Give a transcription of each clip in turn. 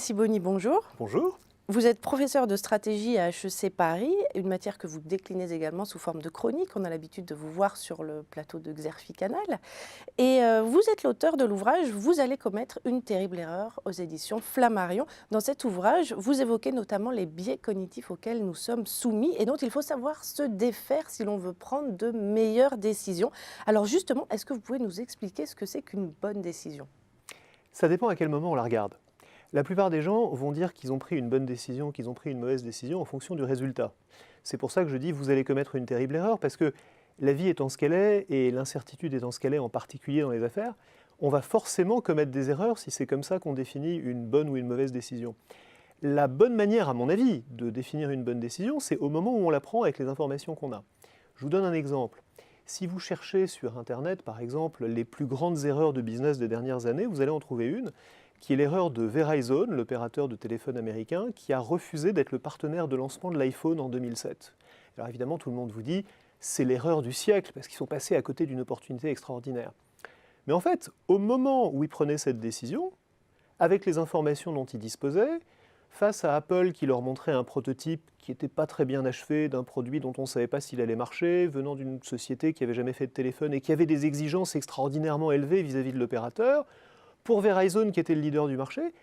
Sibony, bonjour. Bonjour. Vous êtes professeur de stratégie à HEC Paris, une matière que vous déclinez également sous forme de chronique. On a l'habitude de vous voir sur le plateau de Xerfi Canal. Et vous êtes l'auteur de l'ouvrage « Vous allez commettre une terrible erreur » aux éditions Flammarion. Dans cet ouvrage, vous évoquez notamment les biais cognitifs auxquels nous sommes soumis et dont il faut savoir se défaire si l'on veut prendre de meilleures décisions. Alors justement, est-ce que vous pouvez nous expliquer ce que c'est qu'une bonne décision? Ça dépend à quel moment on la regarde. La plupart des gens vont dire qu'ils ont pris une bonne décision, qu'ils ont pris une mauvaise décision en fonction du résultat. C'est pour ça que je dis vous allez commettre une terrible erreur, parce que la vie étant ce qu'elle est, et l'incertitude étant ce qu'elle est en particulier dans les affaires, on va forcément commettre des erreurs si c'est comme ça qu'on définit une bonne ou une mauvaise décision. La bonne manière, à mon avis, de définir une bonne décision, c'est au moment où on la prend avec les informations qu'on a. Je vous donne un exemple. Si vous cherchez sur Internet, par exemple, les plus grandes erreurs de business des dernières années, vous allez en trouver une, qui est l'erreur de Verizon, l'opérateur de téléphone américain, qui a refusé d'être le partenaire de lancement de l'iPhone en 2007. Alors évidemment, tout le monde vous dit, c'est l'erreur du siècle, parce qu'ils sont passés à côté d'une opportunité extraordinaire. Mais en fait, au moment où ils prenaient cette décision, avec les informations dont ils disposaient, face à Apple qui leur montrait un prototype qui n'était pas très bien achevé, d'un produit dont on ne savait pas s'il allait marcher, venant d'une société qui n'avait jamais fait de téléphone et qui avait des exigences extraordinairement élevées vis-à-vis de l'opérateur, pour Verizon, qui était le leader du marché,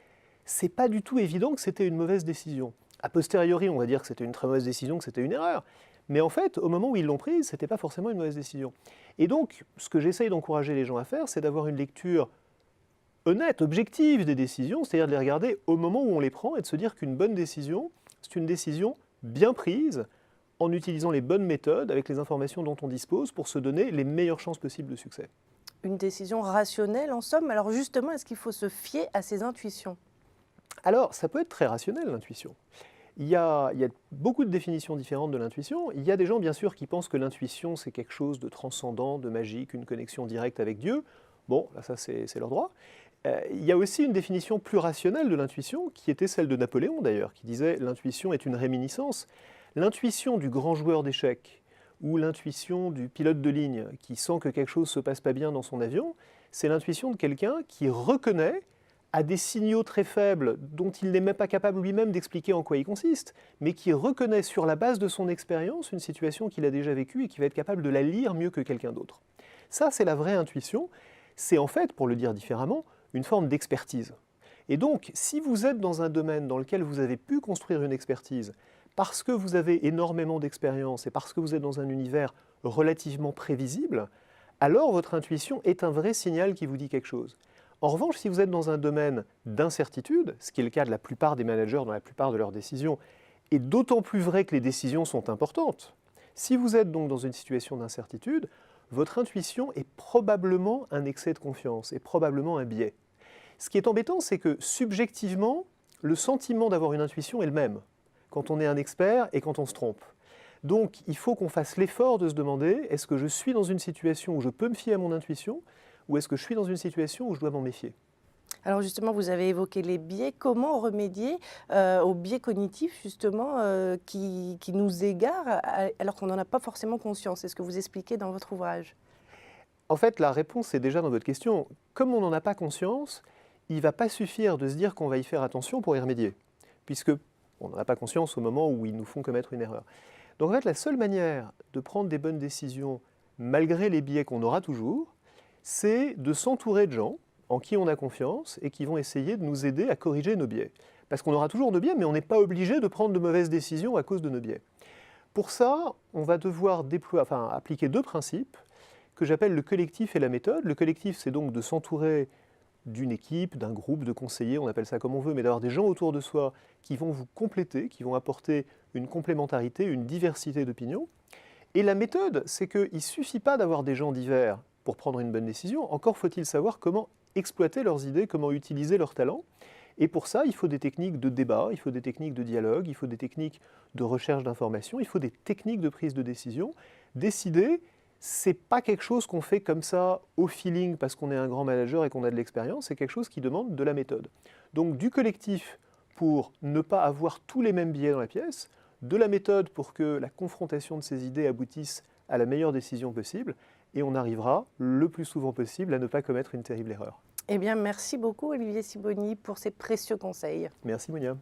c'est pas du tout évident que c'était une mauvaise décision. A posteriori, on va dire que c'était une très mauvaise décision, que c'était une erreur. Mais en fait, au moment où ils l'ont prise, c'était pas forcément une mauvaise décision. Et donc, ce que j'essaye d'encourager les gens à faire, c'est d'avoir une lecture honnête, objective des décisions, c'est-à-dire de les regarder au moment où on les prend et de se dire qu'une bonne décision, c'est une décision bien prise, en utilisant les bonnes méthodes, avec les informations dont on dispose, pour se donner les meilleures chances possibles de succès. Une décision rationnelle en somme. Alors justement, est-ce qu'il faut se fier à ses intuitions? Alors, ça peut être très rationnel, l'intuition. Il y a beaucoup de définitions différentes de l'intuition. Il y a des gens, bien sûr, qui pensent que l'intuition, c'est quelque chose de transcendant, de magique, une connexion directe avec Dieu. Bon, là, ça, c'est leur droit. Il y a aussi une définition plus rationnelle de l'intuition, qui était celle de Napoléon, d'ailleurs, qui disait « l'intuition est une réminiscence ». L'intuition du grand joueur d'échecs, ou l'intuition du pilote de ligne qui sent que quelque chose ne se passe pas bien dans son avion, c'est l'intuition de quelqu'un qui reconnaît à des signaux très faibles dont il n'est même pas capable lui-même d'expliquer en quoi ils consistent, mais qui reconnaît sur la base de son expérience une situation qu'il a déjà vécue et qui va être capable de la lire mieux que quelqu'un d'autre. Ça, c'est la vraie intuition. C'est en fait, pour le dire différemment, une forme d'expertise. Et donc, si vous êtes dans un domaine dans lequel vous avez pu construire une expertise, parce que vous avez énormément d'expérience et parce que vous êtes dans un univers relativement prévisible, alors votre intuition est un vrai signal qui vous dit quelque chose. En revanche, si vous êtes dans un domaine d'incertitude, ce qui est le cas de la plupart des managers dans la plupart de leurs décisions, et d'autant plus vrai que les décisions sont importantes, si vous êtes donc dans une situation d'incertitude, votre intuition est probablement un excès de confiance, et probablement un biais. Ce qui est embêtant, c'est que subjectivement, le sentiment d'avoir une intuition est le même quand on est un expert et quand on se trompe. Donc, il faut qu'on fasse l'effort de se demander, est-ce que je suis dans une situation où je peux me fier à mon intuition, ou est-ce que je suis dans une situation où je dois m'en méfier? Alors justement, vous avez évoqué les biais. Comment remédier aux biais cognitifs justement qui nous égarent alors qu'on n'en a pas forcément conscience? C'est ce que vous expliquez dans votre ouvrage. En fait, la réponse est déjà dans votre question. Comme on n'en a pas conscience, il ne va pas suffire de se dire qu'on va y faire attention pour y remédier, puisque on n'en a pas conscience au moment où ils nous font commettre une erreur. Donc en fait, la seule manière de prendre des bonnes décisions, malgré les biais qu'on aura toujours, c'est de s'entourer de gens en qui on a confiance et qui vont essayer de nous aider à corriger nos biais. Parce qu'on aura toujours nos biais, mais on n'est pas obligé de prendre de mauvaises décisions à cause de nos biais. Pour ça, on va devoir appliquer deux principes que j'appelle le collectif et la méthode. Le collectif, c'est donc de s'entourer d'une équipe, d'un groupe de conseillers, on appelle ça comme on veut, mais d'avoir des gens autour de soi qui vont vous compléter, qui vont apporter une complémentarité, une diversité d'opinions. Et la méthode, c'est qu'il ne suffit pas d'avoir des gens divers pour prendre une bonne décision, encore faut-il savoir comment exploiter leurs idées, comment utiliser leurs talents. Et pour ça, il faut des techniques de débat, il faut des techniques de dialogue, il faut des techniques de recherche d'informations, il faut des techniques de prise de décision. Décider, c'est pas quelque chose qu'on fait comme ça au feeling parce qu'on est un grand manager et qu'on a de l'expérience, c'est quelque chose qui demande de la méthode. Donc du collectif pour ne pas avoir tous les mêmes biais dans la pièce, de la méthode pour que la confrontation de ces idées aboutisse à la meilleure décision possible, et on arrivera le plus souvent possible à ne pas commettre une terrible erreur. Eh bien, merci beaucoup Olivier Sibony pour ces précieux conseils. Merci Monia.